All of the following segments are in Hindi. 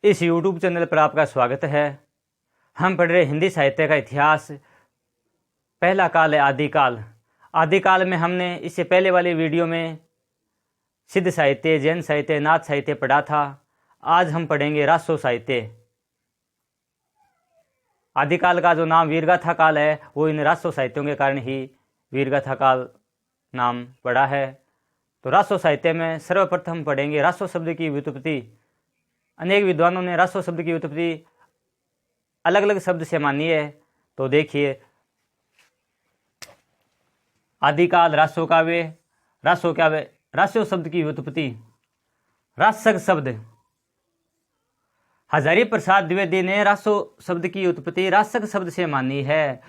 इस YouTube चैनल पर आपका स्वागत है। हम पढ़ रहे हिंदी साहित्य का इतिहास। पहला काल है आदिकाल। आदिकाल में हमने इससे पहले वाली वीडियो में सिद्ध साहित्य, जैन साहित्य, नाथ साहित्य पढ़ा था। आज हम पढ़ेंगे रासो साहित्य। आदिकाल का जो नाम वीरगाथा काल है वो इन रासो साहित्यों के कारण ही वीरगाथा काल नाम पड़ा है। तो रासो साहित्य में सर्वप्रथम पढ़ेंगे रासो शब्द की व्युत्पत्ति। अनेक विद्वानों ने रासो शब्द की व्युत्पत्ति अलग अलग शब्द से मानी है। तो देखिए, आदिकाल रासो काव्य। रासो काव्य, रासो शब्द की व्युत्पत्ति। रासक शब्द, हजारी प्रसाद द्विवेदी ने रासो शब्द की उत्पत्ति रासक शब्द से मानी है।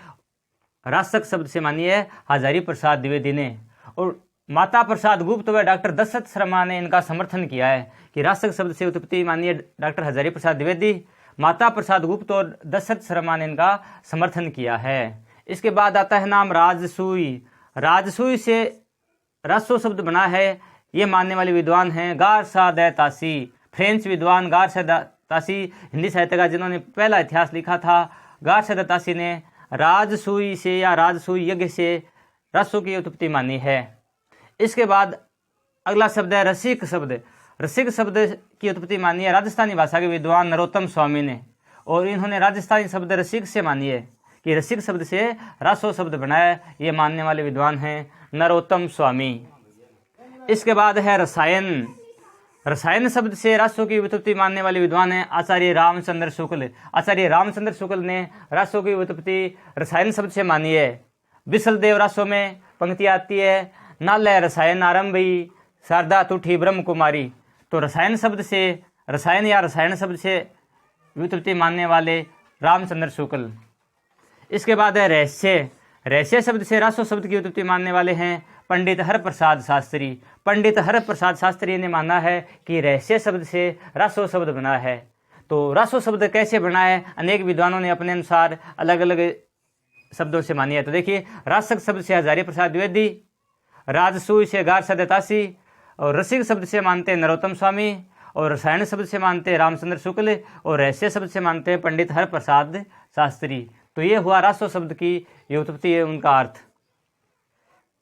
रासक शब्द से मानी है हजारी प्रसाद द्विवेदी ने। और माता प्रसाद गुप्त व डॉक्टर दशरथ शर्मा ने इनका समर्थन किया है कि रासक शब्द से उत्पत्ति मानी है डॉक्टर हजारी प्रसाद द्विवेदी, माता प्रसाद गुप्त और दशरथ शर्मा ने इनका समर्थन किया है। इसके बाद आता है नाम राजसूई। राजसूई से रासो शब्द बना है, ये मानने वाले विद्वान हैं गारसा द तासी, फ्रेंच विद्वान गारसा द तासी, हिंदी साहित्य का जिन्होंने पहला इतिहास लिखा था। गारसा द तासी ने राजसूई से या राजसूई यज्ञ से रासो की उत्पत्ति मानी है। इसके बाद अगला शब्द है रसिक शब्द। रसिक शब्द की उत्पत्ति मानी है राजस्थानी भाषा के विद्वान नरोत्तम स्वामी ने, और इन्होंने राजस्थानी शब्द रसिक से मानी है कि रसिक शब्द से रासो शब्द बनाया। ये मानने वाले विद्वान हैं नरोत्तम स्वामी। इसके बाद है रसायन। रसायन शब्द से रासो की व्युत्पत्ति मानने वाले विद्वान हैं आचार्य रामचंद्र शुक्ल। आचार्य रामचंद्र शुक्ल ने रासो की व्युत्पत्ति रसायन शब्द से मानी है। बिसल देव रासो में पंक्ति आती है, नालय रसायन आरंभी शारदा तुठी ब्रह्म कुमारी। तो रसायन शब्द से, रसायन या रसायन शब्द से व्युत्पत्ति मानने वाले रामचंद्र शुक्ल। इसके बाद है रहस्य। रहस्य शब्द से रासो शब्द की व्युत्पत्ति मानने वाले हैं पंडित हरप्रसाद शास्त्री। पंडित हरप्रसाद शास्त्री ने माना है कि रहस्य शब्द से रासो शब्द बना है। तो रासो शब्द कैसे बना है, अनेक विद्वानों ने अपने अनुसार अलग अलग शब्दों से मानी है। तो देखिए, रासक शब्द से हजारी प्रसाद द्विवेदी, राजसूय से गारसा द तासी, और रसिक शब्द से मानते हैं नरोत्तम स्वामी, और रसायन शब्द से मानते हैं रामचंद्र शुक्ल, और रहस्य शब्द से मानते हैं पंडित हरप्रसाद शास्त्री। तो ये हुआ रासो शब्द की व्युत्पत्ति है, उनका अर्थ।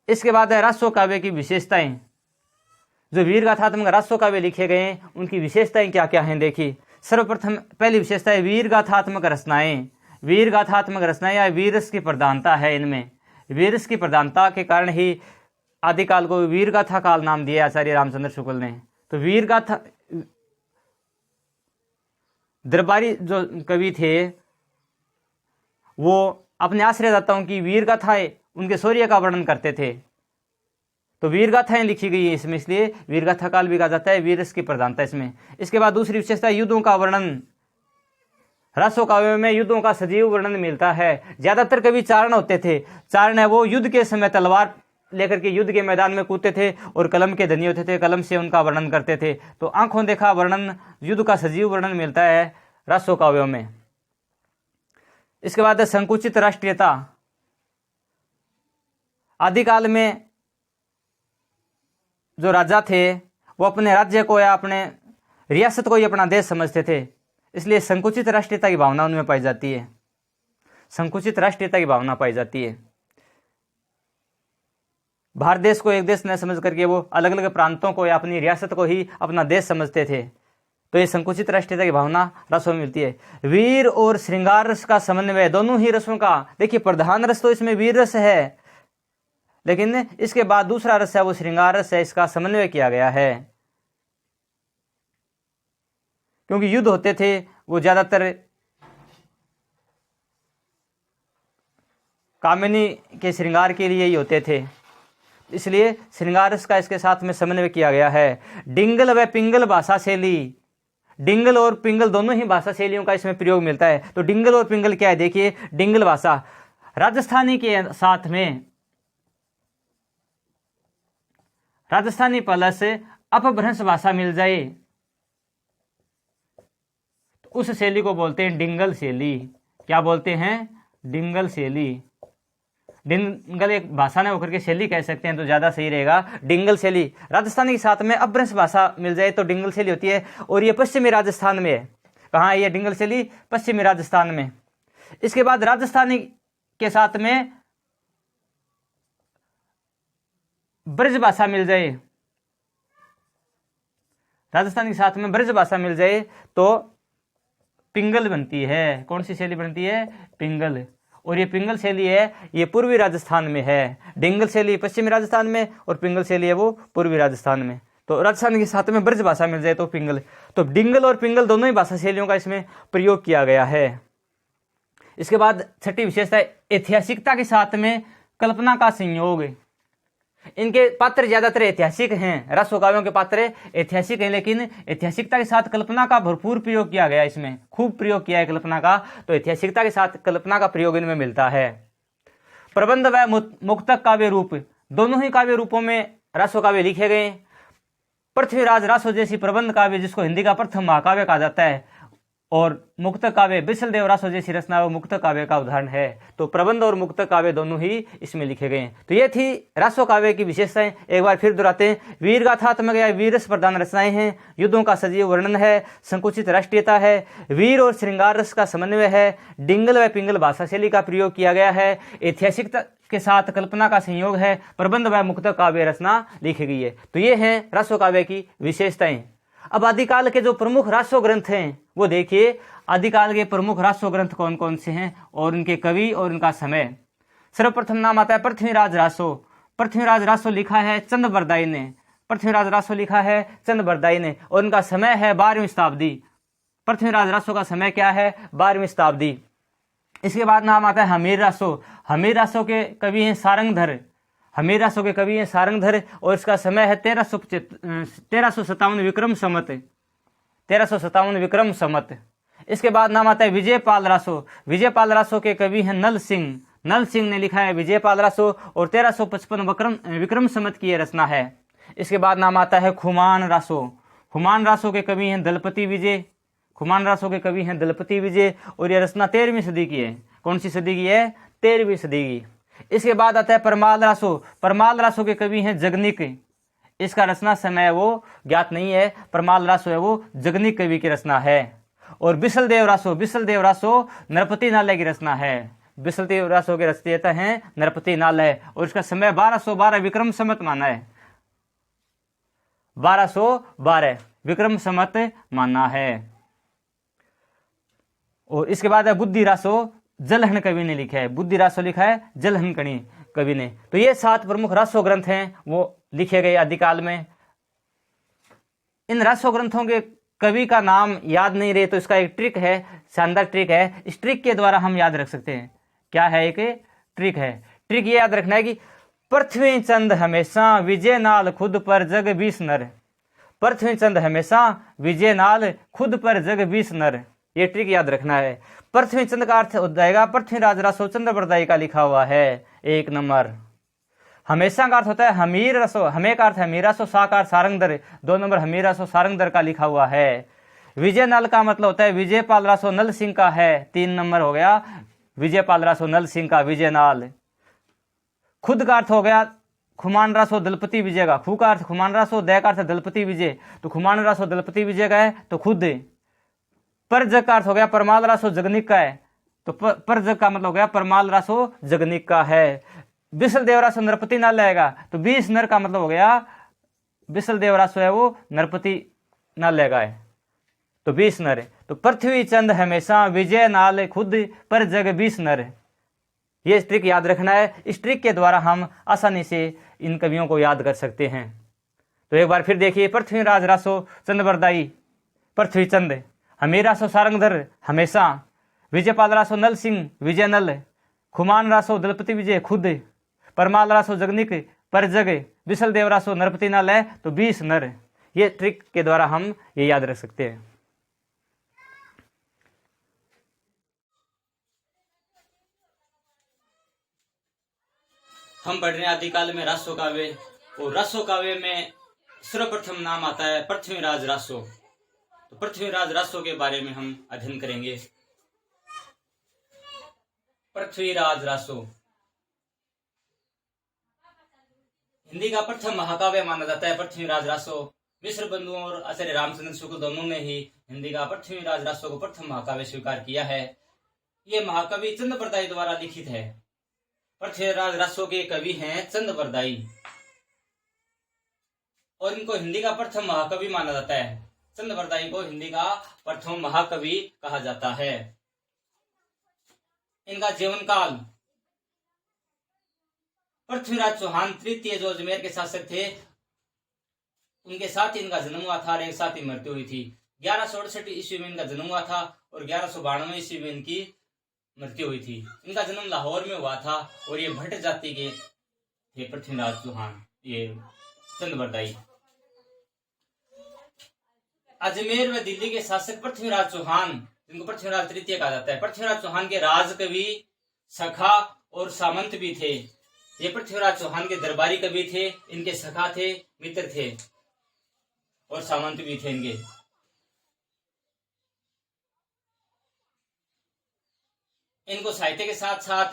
इसके बाद है रासो काव्य की विशेषताएं। जो वीरगाथात्मक रासो काव्य लिखे गए हैं उनकी विशेषताएं क्या क्या हैं, देखिए। सर्वप्रथम पहली विशेषता है वीरगाथात्मक रचनाएं। वीरगाथात्मक रचनाएं या वीररस की प्रधानता है इनमें। वीररस की प्रधानता के कारण ही आदिकाल को वीरगाथा काल नाम दिया आचार्य रामचंद्र शुक्ल ने। तो वीरगाथा, दरबारी जो कवि थे वो अपने आश्रयदाताओं की वीरगाथाएं, उनके शौर्य का वर्णन करते थे। तो वीरगाथाएं लिखी गई है इसमें, इसलिए वीरगाथा काल भी कहा जाता है। वीररस की प्रधानता इसमें। इसके बाद दूसरी विशेषता युद्धों का वर्णन। रासो काव्य में युद्धों का सजीव वर्णन मिलता है। ज्यादातर कवि चारण होते थे। चारण है वो युद्ध के समय तलवार लेकर के युद्ध के मैदान में कूदते थे और कलम के धनी होते थे, कलम से उनका वर्णन करते थे। तो आंखों देखा वर्णन, युद्ध का सजीव वर्णन मिलता है रासो काव्यों में। इसके बाद है संकुचित राष्ट्रीयता। आदिकाल में जो राजा थे वो अपने राज्य को या अपने रियासत को ही अपना देश समझते थे, इसलिए संकुचित राष्ट्रीयता की भावना उनमें पाई जाती है। संकुचित राष्ट्रीयता की भावना पाई जाती है। भारत देश को एक देश न समझ करके वो अलग अलग प्रांतों को या अपनी रियासत को ही अपना देश समझते थे। तो ये संकुचित राष्ट्रीयता की भावना रसों में मिलती है। वीर और श्रृंगार रस का समन्वय, दोनों ही रसों का, देखिए प्रधान रस तो इसमें वीर रस है, लेकिन इसके बाद दूसरा रस है वो श्रृंगार रस है, इसका समन्वय किया गया है। क्योंकि युद्ध होते थे वो ज्यादातर कामिनी के श्रृंगार के लिए ही होते थे, इसलिए श्रृंगार रस का इसके साथ में समन्वय किया गया है। डिंगल व पिंगल भाषा शैली। डिंगल और पिंगल दोनों ही भाषा शैलियों का इसमें प्रयोग मिलता है। तो डिंगल और पिंगल क्या है, देखिए। डिंगल भाषा राजस्थानी के साथ में राजस्थानी प्लस अपभ्रंश भाषा मिल जाए तो उस शैली को बोलते हैं डिंगल शैली। क्या बोलते हैं, डिंगल शैली। डिंगल एक भाषा ने होकर के शैली कह सकते हैं तो ज़्यादा सही रहेगा, डिंगल शैली। राजस्थानी के साथ में अपभ्रंश भाषा मिल जाए तो डिंगल शैली होती है, और ये पश्चिमी राजस्थान में है। कहाँ है ये डिंगल शैली? पश्चिमी राजस्थान में। इसके बाद राजस्थानी के साथ में ब्रज भाषा मिल जाए, राजस्थान के साथ में ब्रज भाषा मिल जाए तो पिंगल बनती है। कौन सी शैली बनती है? पिंगल। और ये पिंगल शैली है ये पूर्वी राजस्थान में है। डिंगल शैली पश्चिमी राजस्थान में और पिंगल शैली है वो पूर्वी राजस्थान में। तो राजस्थान के साथ में ब्रज भाषा मिल जाए तो पिंगल। तो डिंगल और पिंगल दोनों ही भाषा शैलियों का इसमें प्रयोग किया गया है। इसके बाद छठी विशेषता ऐतिहासिकता के साथ में कल्पना का संयोग। इनके पात्र ज्यादातर ऐतिहासिक हैं, रासो काव्यों के पात्र ऐतिहासिक हैं, लेकिन ऐतिहासिकता के साथ कल्पना का भरपूर प्रयोग किया गया, इसमें खूब प्रयोग किया है कल्पना का। तो ऐतिहासिकता के साथ कल्पना का प्रयोग इनमें मिलता है। प्रबंध व मुक्तक काव्य रूप, दोनों ही काव्य रूपों में रासो काव्य लिखे गए। पृथ्वीराज रासो जैसी प्रबंध काव्य, जिसको हिंदी का प्रथम महाकाव्य कहा जाता है, और मुक्तक काव्य बिसल देव रासो जैसी रचना वो मुक्तक काव्य का उदाहरण है। तो प्रबंध और मुक्तक काव्य दोनों ही इसमें लिखे गए हैं। तो ये थी रासो काव्य की विशेषताएं। एक बार फिर दोहराते हैं। वीर गाथात्मक या वीरस प्रधान रचनाएं हैं, युद्धों का सजीव वर्णन है, संकुचित राष्ट्रीयता है, वीर और श्रृंगार रस का समन्वय है, डिंगल व पिंगल भाषा शैली का प्रयोग किया गया है, ऐतिहासिकता के साथ कल्पना का संयोग है, प्रबंध व मुक्तक काव्य रचना लिखी गई है। तो ये है रासो काव्य की विशेषताएं। अब आदिकाल के जो प्रमुख रासो ग्रंथ हैं वो देखिए। आदिकाल के प्रमुख रासो ग्रंथ कौन कौन से हैं और उनके कवि और उनका समय। सर्वप्रथम नाम आता है पृथ्वीराज रासो। पृथ्वीराज रासो लिखा है चंद बरदाई ने। पृथ्वीराज रासो लिखा है चंद बरदाई ने और उनका समय है 12वीं शताब्दी। पृथ्वीराज रासो का समय क्या है? 12वीं शताब्दी। इसके बाद नाम आता है हमीर रासो। हमीर रासो के कवि हैं सारंगधर। हमीर रासो के कवि हैं सारंगधर और इसका समय है 1357 विक्रम संवत। 1357 विक्रम संवत। इसके बाद नाम आता है विजयपाल रासो। विजयपाल रासो के कवि हैं नल सिंह। नल सिंह ने लिखा है विजयपाल रासो और 1355 विक्रम संवत की यह रचना है। इसके बाद नाम आता है खुमान रासो। खुमान रासो के कवि हैं दलपति विजय। खुमान रासो के कवि हैं दलपति विजय और यह रचना 13वीं सदी की है। कौन सी सदी की है? 13वीं सदी की। इसके बाद आता है परमाल रासो। परमाल रासो के कवि हैं जगनिक। इसका रचना समय वो ज्ञात नहीं है। परमाल रासो है वो जगनिक कवि की रचना है। और बिसल देव रासो। बिसल देव रासो नरपति नालय की रचना है। बिसल देव रासो के रचयिता हैं नरपति नालय और इसका समय 1212 विक्रम संवत माना है। 1212 विक्रम संवत माना है। और इसके बाद है बुद्धि रासो। जलहन कवि ने लिखा है। बुद्धि रासो लिखा है जलहन कवि ने। तो ये 7 प्रमुख रासो ग्रंथ हैं वो लिखे गए आदिकाल में। इन रासो ग्रंथों के कवि का नाम याद नहीं रहे तो इसका एक ट्रिक है, शानदार ट्रिक है। इस ट्रिक के द्वारा हम याद रख सकते हैं। क्या है? एक ट्रिक है। ट्रिक ये याद रखना है कि पृथ्वी चंद हमेशा विजय नाल खुद पर जग 20 नर। पृथ्वी चंद हमेशा विजय नाल खुद पर जग 20 नर। ये ट्रिक याद रखना है। पृथ्वी चंद का अर्थ हो जाएगा पृथ्वीराज रासो चंद्र बरदाई का लिखा हुआ है 1 नंबर। हमेशा का अर्थ होता है हमीर रासो। हमें का अर्थ हमीर रासो, सा का अर्थ सारंगधर 2 नंबर हमीर रासो सारंगधर का लिखा हुआ है। विजय नल का मतलब होता है विजयपाल रासो नल सिंह का है 3 नंबर हो गया। विजयपाल रासो नल सिंह का विजय नाल। खुद का अर्थ हो गया खुमान रासो दलपति विजय का। खू का अर्थ खुमान रासो, दय का अर्थ दलपति विजय। तो खुमान रासो दलपति विजय का है तो खुद। पर जग का अर्थ हो गया परमाल रासो जगनिक का है तो पर जग का मतलब हो गया परमाल रासो जगनिक का है। बिसल देव रासो नरपति नाल आएगा तो 20 नर का मतलब हो गया बिसल देव रासो है वो नरपति नाल का है तो 20 नर। तो पृथ्वी चंद हमेशा विजय नाल खुद पर जग 20 नर। ये ट्रिक याद रखना है। इस ट्रिक के द्वारा हम आसानी से इन कवियों को याद कर सकते हैं। तो एक बार फिर देखिए। पृथ्वीराज रासो चंद बरदाई पृथ्वी चंद। हमीर रासो सारंगधर हमेशा। विजयपाल रासो नल सिंह विजय नल। खुमान रासो दलपति विजय खुद। परमाल रासो जगनिक पर जग। बिसल देव रासो नरपति नाल है तो 20 नर। ये ट्रिक के द्वारा हम ये याद रख सकते हैं। हम पढ़ रहे हैं आदिकाल में रासो काव्य और रासो काव्य में सर्वप्रथम नाम आता है पृथ्वीराज रासो। तो पृथ्वीराज रासो के बारे में हम अध्ययन करेंगे। पृथ्वीराज रासो हिंदी का प्रथम महाकाव्य माना जाता है पृथ्वीराज रासो। मिश्र बंधुओं और आचार्य रामचंद्र शुक्ल दोनों ने ही हिंदी का पृथ्वीराज रासो को प्रथम महाकाव्य स्वीकार किया है। ये महाकवि चंद बरदाई द्वारा लिखित है। पृथ्वीराज रासो के कवि हैं चंद बरदाई और इनको हिंदी का प्रथम महाकवि माना जाता है। चंद बरदाई को हिंदी का प्रथम महाकवि कहा जाता है। इनका जीवन काल, पृथ्वीराज चौहान तृतीय जो अजमेर के शासक थे, उनके साथ ही इनका जन्म हुआ था और एक साथ ही मृत्यु हुई थी। 1168 ईस्वी में इनका जन्म हुआ था और 1192 ईस्वी में इनकी मृत्यु हुई थी। इनका जन्म लाहौर में हुआ था और ये भट्ट जाति के थे पृथ्वीराज चौहान, ये चंद बरदाई। अजमेर व दिल्ली के शासक पृथ्वीराज चौहान, जिनको पृथ्वीराज तृतीय कहा जाता है, पृथ्वीराज चौहान के राजकवि, सखा और सामंत भी थे। ये पृथ्वीराज चौहान के दरबारी कवि थे, इनके सखा थे, मित्र थे और सामंत भी थे इनके। इनको साहित्य के साथ साथ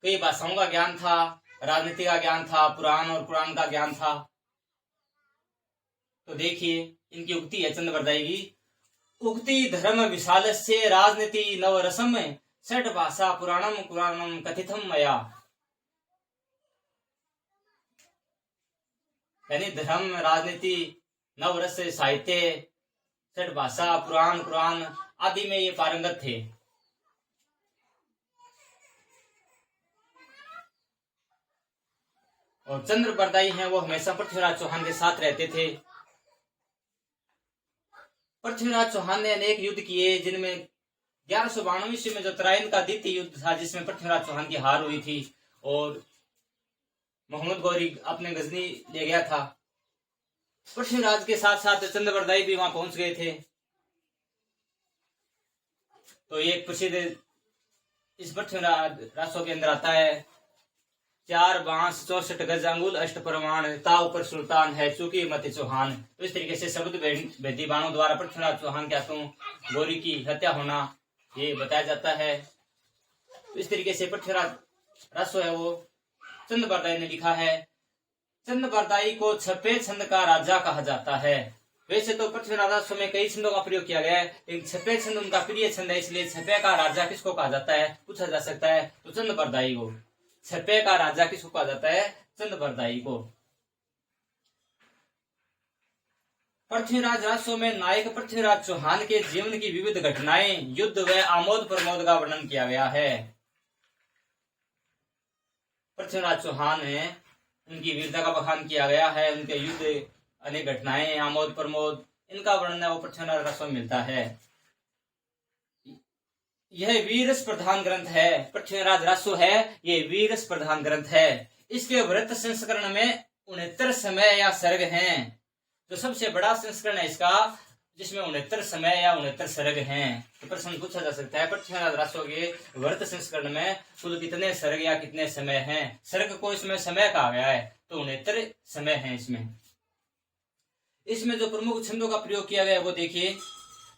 कई भाषाओं का ज्ञान था, राजनीति का ज्ञान था, पुराण और कुरान का ज्ञान था। तो देखिए इनकी उक्ति है चंद बरदाई की, उक्ति धर्म विशालस्य राजनीति नवरसम षट भाषा पुराणम कुरानम कथितम मया। यानी धर्म, राजनीति, नवरस, साहित्य, षट भाषा, पुराण, कुरान आदि में ये पारंगत थे। और चंद्र बरदाई हैं वो हमेशा पृथ्वीराज चौहान के साथ रहते थे। पृथ्वीराज चौहान ने अनेक युद्ध किए, जिनमें 1192 ईस्वी में जो तराइन का द्वितीय युद्ध था, जिसमें पृथ्वीराज चौहान की हार हुई थी और मोहम्मद गौरी अपने गजनी ले गया था। पृथ्वीराज के साथ साथ चंद बरदाई भी वहां पहुंच गए थे। तो ये प्रसिद्ध इस पृथ्वीराज रासो के अंदर आता है, 4 बांस 64 गज अंगुल अष्ट प्रमाण, ताव पर सुल्तान है चूंकि मत चौहान। तो इस तरीके से शब्द भेदी बाणों द्वारा पृथ्वीराज चौहान के हाथों गौरी की हत्या होना ये बताया जाता है। तो इस तरीके से पृथ्वीराज रासो है वो चंद बरदाई ने लिखा है। चंद बरदाई को छपे छंद का राजा कहा जाता है। वैसे तो पृथ्वीराज रासो में कई छंदों का प्रयोग किया गया है, लेकिन छपे छंद उनका प्रिय छंद है, इसलिए छपे का राजा किसको कहा जाता है पूछा जा सकता है, तो चंद बरदाई को। छपे का राजा किसको कहा जाता है, चंद बरदाई को। पृथ्वीराज रासो में नायक पृथ्वीराज चौहान के जीवन की विविध घटनाएं, युद्ध व आमोद प्रमोद का वर्णन किया गया है। पृथ्वीराज चौहान है उनकी वीरता का बखान किया गया है, उनके युद्ध, अनेक घटनाएं, आमोद प्रमोद, इनका वर्णन है वो पृथ्वीराज रासो में मिलता है। यह वीरस प्रधान ग्रंथ है, पृथ्वीराज रासो है ये वीरस प्रधान ग्रंथ है। इसके वृत्त संस्करण में 69 समय या सर्ग हैं। जो सबसे बड़ा संस्करण है इसका, जिसमें 69 समय या 69 सर्ग हैं। तो प्रश्न पूछा जा सकता है पृथ्वीराज रासो के वृत्त संस्करण में कुल कितने सर्ग या कितने समय हैं। सर्ग को इसमें समय कहा गया है, तो 69 समय हैं इसमें। इसमें जो प्रमुख छंदों का प्रयोग किया गया है वो देखिए,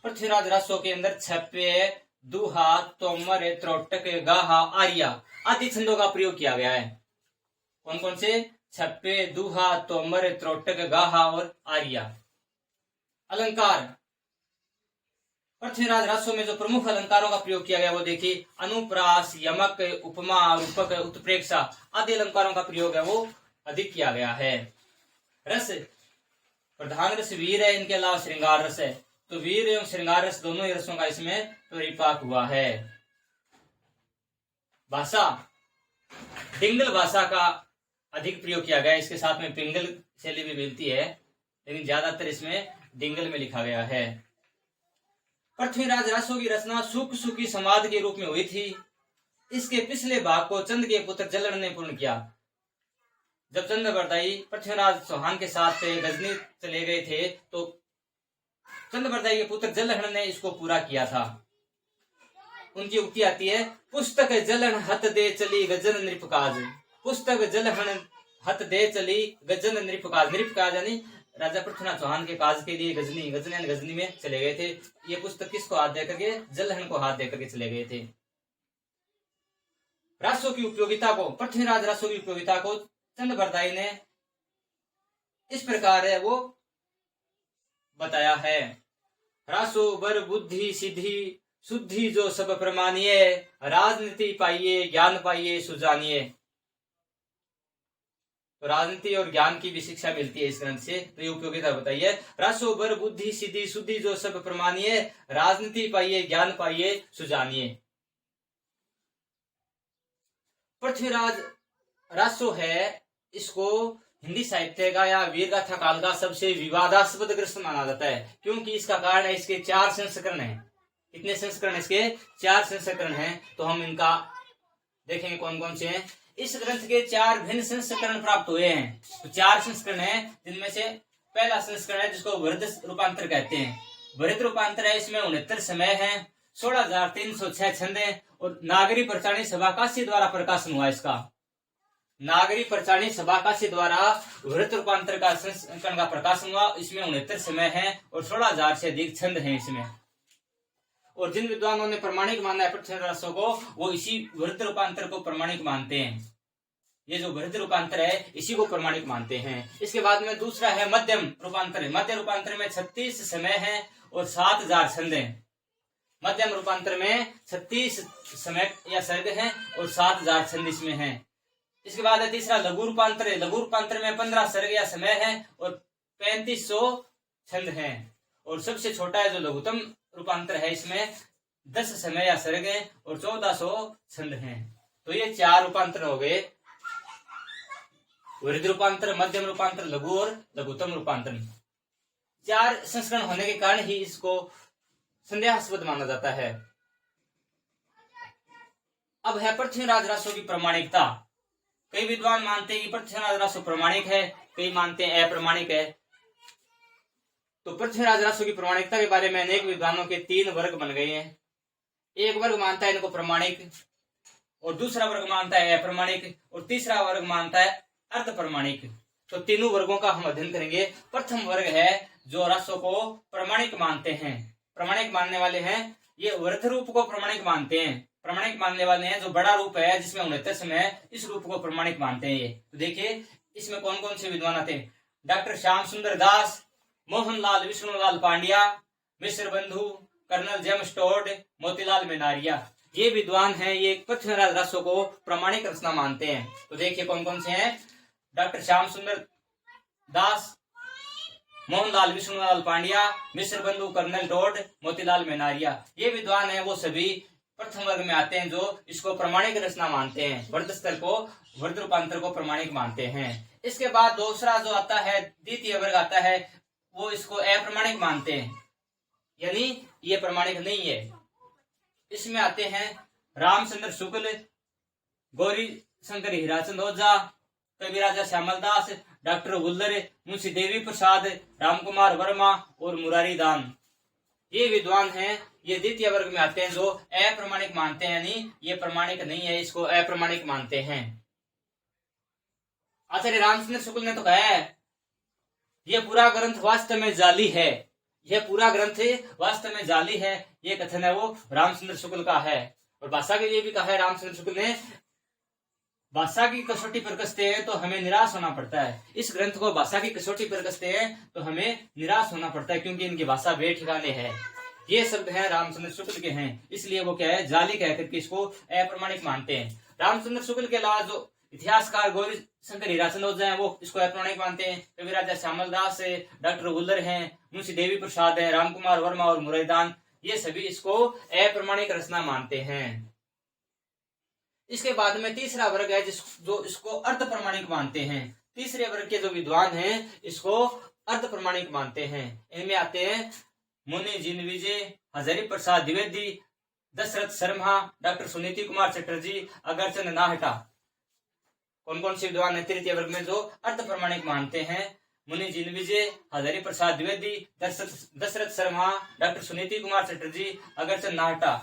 पृथ्वीराज रासो के अंदर छप्पे, दुहा, तोमर, त्रोटक, गाहा, आर्या आदि छंदों का प्रयोग किया गया है। कौन कौन से? छप्पे, दुहा, तोमर, त्रोटक, गाहा और आर्या। अलंकार, पृथ्वीराज रासो में जो प्रमुख अलंकारों का प्रयोग किया गया वो देखिए, अनुप्रास, यमक, उपमा, रूपक, उत्प्रेक्षा आदि अलंकारों का प्रयोग है वो अधिक किया गया है। रस, प्रधान रस वीर है, इनके अलावा श्रृंगार रस है, तो वीर एवं श्रृंगार रस दोनों ही रसों का इसमें परिपाक हुआ है। भाषा, डिंगल भाषा का अधिक प्रयोग किया गया है, इसके साथ में पिंगल शैली भी मिलती है, लेकिन ज्यादातर इसमें डिंगल में लिखा गया है। पृथ्वीराज रासो की रचना सुख सुखी समाध के रूप में हुई थी। इसके पिछले भाग को चंद के पुत्र जलन ने पूर्ण किया। जब चंद बरदाई पृथ्वीराज चौहान के साथ गजनी चले गए थे, तो चंद बरदाई के पुत्र जलहन ने इसको पूरा किया था। उनकी उक्ति आती है, पुस्तक जलन हत दे चली गजन नृपकाज। पुस्तक जलहन हत दे चली गजन नृपकाज। नृपकाज यानी राजा पृथ्वीराज चौहान के काज के लिए गजनी में चले गए थे। ये पुस्तक किसको हाथ देकर के? जलहन को हाथ देकर के चले गए थे। रासो की उपयोगिता को, पृथ्वीराज रासो की उपयोगिता को चंद बरदाई ने इस प्रकार है वो बताया है। रासो बर बुद्धि सिद्धि शुद्धि जो सब प्रमाणिये, राजनीति पाइये ज्ञान पाइये सुजानिए। तो राजनीति और ज्ञान की भी शिक्षा मिलती है इस ग्रंथ से, तो ये उपयोगिता बताइए। रासो बर बुद्धि सिद्धि शुद्धि जो सब प्रमाणिये, राजनीति पाइये ज्ञान पाइये सुजानिए। पृथ्वीराज रासो है, इसको हिंदी साहित्य का या वीर गाथा काल का सबसे विवादास्पद ग्रंथ माना जाता है, क्योंकि इसका कारण है इसके 4 संस्करण हैं। कितने संस्करण? इसके 4 संस्करण हैं। तो हम इनका देखेंगे कौन कौन से हैं। इस ग्रंथ के 4 भिन्न संस्करण प्राप्त हुए हैं। तो 4 संस्करण हैं, जिनमें से पहला संस्करण है जिसको वृहद रूपांतर कहते हैं। वृहद रूपांतर है, इसमें 69 समय है, 16,306 छंद है और नागरी प्रचारणी सभा काशी द्वारा प्रकाशन हुआ। इसका नागरी प्रचारणी सभा काशी द्वारा वृहद रूपांतर का संस्करण का प्रकाशन हुआ। इसमें 69 समय है और 16,000 से अधिक छंद हैं इसमें। और जिन विद्वानों ने प्रमाणिक माना है पृथ्वीराज रासो को, वो इसी वृहद रूपांतर को प्रमाणिक मानते हैं। ये जो वृहद रूपांतर है इसी को प्रमाणिक मानते हैं। इसके बाद में दूसरा है मध्यम रूपांतर। मध्य रूपांतर में 36 समय है और 7,000 छंद हैं। मध्यम रूपांतर में 36 समय या सर्ग हैं और 7,000 छंद इसमें हैं। इसके बाद है तीसरा लघु रूपांतर है। लघु रूपांतर में 15 सर्ग या समय है और 3500 छंद हैं। और सबसे छोटा है जो लघुतम रूपांतर है, इसमें 10 समय या सर्ग हैं और 1400 छंद हैं। तो ये 4 रूपांतर हो गए, वृहद रूपांतर, मध्यम रूपांतर, लघु और लघुतम रूपांतर। 4 संस्करण होने के कारण ही इसको संदेहास्पद माना जाता है। अब है पृथ्वीराज रासो की प्रमाणिकता। कई विद्वान मानते हैं कि पृथ्वीराज रासो प्रमाणिक है, कई मानते हैं अप्रमाणिक है। तो पृथ्वीराज रासो की प्रमाणिकता के बारे में अनेक विद्वानों के 3 वर्ग बन गए हैं। एक वर्ग मानता है इनको प्रमाणिक, और दूसरा वर्ग मानता है अप्रमाणिक, और तीसरा वर्ग मानता है अर्ध प्रमाणिक। तो तीनों वर्गों का हम अध्ययन करेंगे। प्रथम वर्ग है जो रासो को प्रमाणिक मानते हैं। प्रमाणिक मानने वाले हैं, ये वृहद रूप को प्रमाणिक मानते हैं। प्रमाणिक मानने वाले हैं जो बड़ा रूप है जिसमें 69 समय है, इस रूप को प्रमाणिक मानते हैं। ये तो देखिए इसमें कौन कौन से विद्वान आते हैं। डॉक्टर श्याम सुंदर दास, Mohanlal Vishnulal Pandya, Mishra Bandhu, colonel James Tod, Motilal Menaria, ये विद्वान हैं। ये पृथ्वीराज रासो को प्रमाणिक रचना मानते हैं। तो देखिए कौन कौन से हैं। डॉक्टर श्याम सुंदर दास, मोहनलाल विष्णुलाल पांड्या, मिश्र बंधु, कर्नल टोड, मोतीलाल मेनारिया, ये विद्वान हैं। वो सभी प्रथम वर्ग में आते हैं जो इसको प्रमाणिक रचना मानते हैं, वृहद स्तर को, वृहद रूपांतर को प्रमाणिक मानते हैं। इसके बाद दूसरा जो आता है, द्वितीय वर्ग आता है, वो इसको अप्रमाणिक मानते हैं, यानी ये प्रमाणिक नहीं है। इसमें आते हैं रामचंद्र शुक्ल, गौरी शंकर हीराचंद ओझा, कविराजा श्यामल दास, डॉक्टर वुल्लर, मुंशी देवी प्रसाद, रामकुमार वर्मा और मुरारी दान, ये विद्वान हैं। ये द्वितीय वर्ग में आते हैं जो अप्रमाणिक मानते हैं, यानी ये प्रमाणिक नहीं है, इसको अप्रमाणिक मानते हैं। आचार्य रामचंद्र शुक्ल ने तो कहा है यह पूरा ग्रंथ वास्तव में जाली है, यह पूरा ग्रंथ वास्तव में जाली है, ये कथन है वो रामचंद्र शुक्ल का है। और भाषा के लिए भी कहा है रामचंद्र शुक्ल ने, भाषा की कसौटी पर कसते हैं तो हमें निराश होना पड़ता है। इस ग्रंथ को भाषा की कसौटी पर कसते हैं तो हमें निराश होना पड़ता है, क्योंकि इनकी भाषा बेठिकाने है। ये शब्द है रामचंद्र शुक्ल के हैं, इसलिए वो क्या है, जाली कहकर के इसको अप्रमाणिक मानते हैं। रामचंद्र शुक्ल के अलावा जो इतिहासकार गौरी शंकर हीराचंद ओझा हैं, वो इसको अप्रमाणिक मानते हैं। कविराजा श्यामल दास है, डॉक्टर वुल्लर हैं, मुंशी देवी प्रसाद है, रामकुमार वर्मा और मुरारीदान, ये सभी इसको अप्रमाणिक रचना मानते हैं। इसके बाद में तीसरा वर्ग है जो इसको अर्ध प्रमाणिक मानते हैं। तीसरे वर्ग के जो विद्वान हैं इसको अर्ध प्रमाणिक मानते हैं। इनमें आते हैं मुनि जिनविजय, हजारी प्रसाद द्विवेदी, दशरथ शर्मा, डॉक्टर सुनीति कुमार चटर्जी, अगरचंद नाहटा। कौन कौन से विद्वान है तृतीय वर्ग में जो अर्ध प्रमाणिक मानते हैं? मुनि जिनविजय, हजारी प्रसाद द्विवेदी, दशरथ शर्मा, डॉक्टर सुनीति कुमार चटर्जी, अगरचंद नाहटा।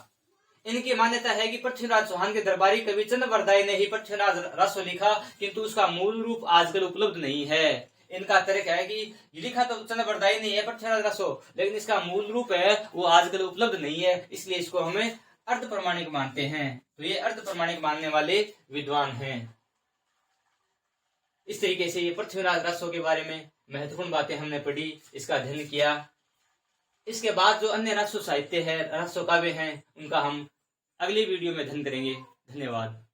इनकी मान्यता है कि पृथ्वीराज चौहान के दरबारी कवि चंद बरदाई ने ही पृथ्वीराज रासो लिखा, किंतु उसका मूल रूप आजकल उपलब्ध नहीं है। इनका तर्क है कि लिखा तो चंद बरदाई ने है पृथ्वीराज रासो, लेकिन इसका मूल रूप है वो आजकल उपलब्ध नहीं है, इसलिए इसको हमें अर्ध प्रमाणिक मानते हैं। तो ये अर्ध प्रमाणिक मानने वाले विद्वान हैं। इस तरीके से ये पृथ्वीराज रासो के बारे में महत्वपूर्ण बातें हमने पढ़ी, इसका अध्ययन किया। इसके बाद जो अन्य रासो साहित्य है, रासो काव्य हैं, उनका हम अगली वीडियो में अध्ययन करेंगे। धन्यवाद।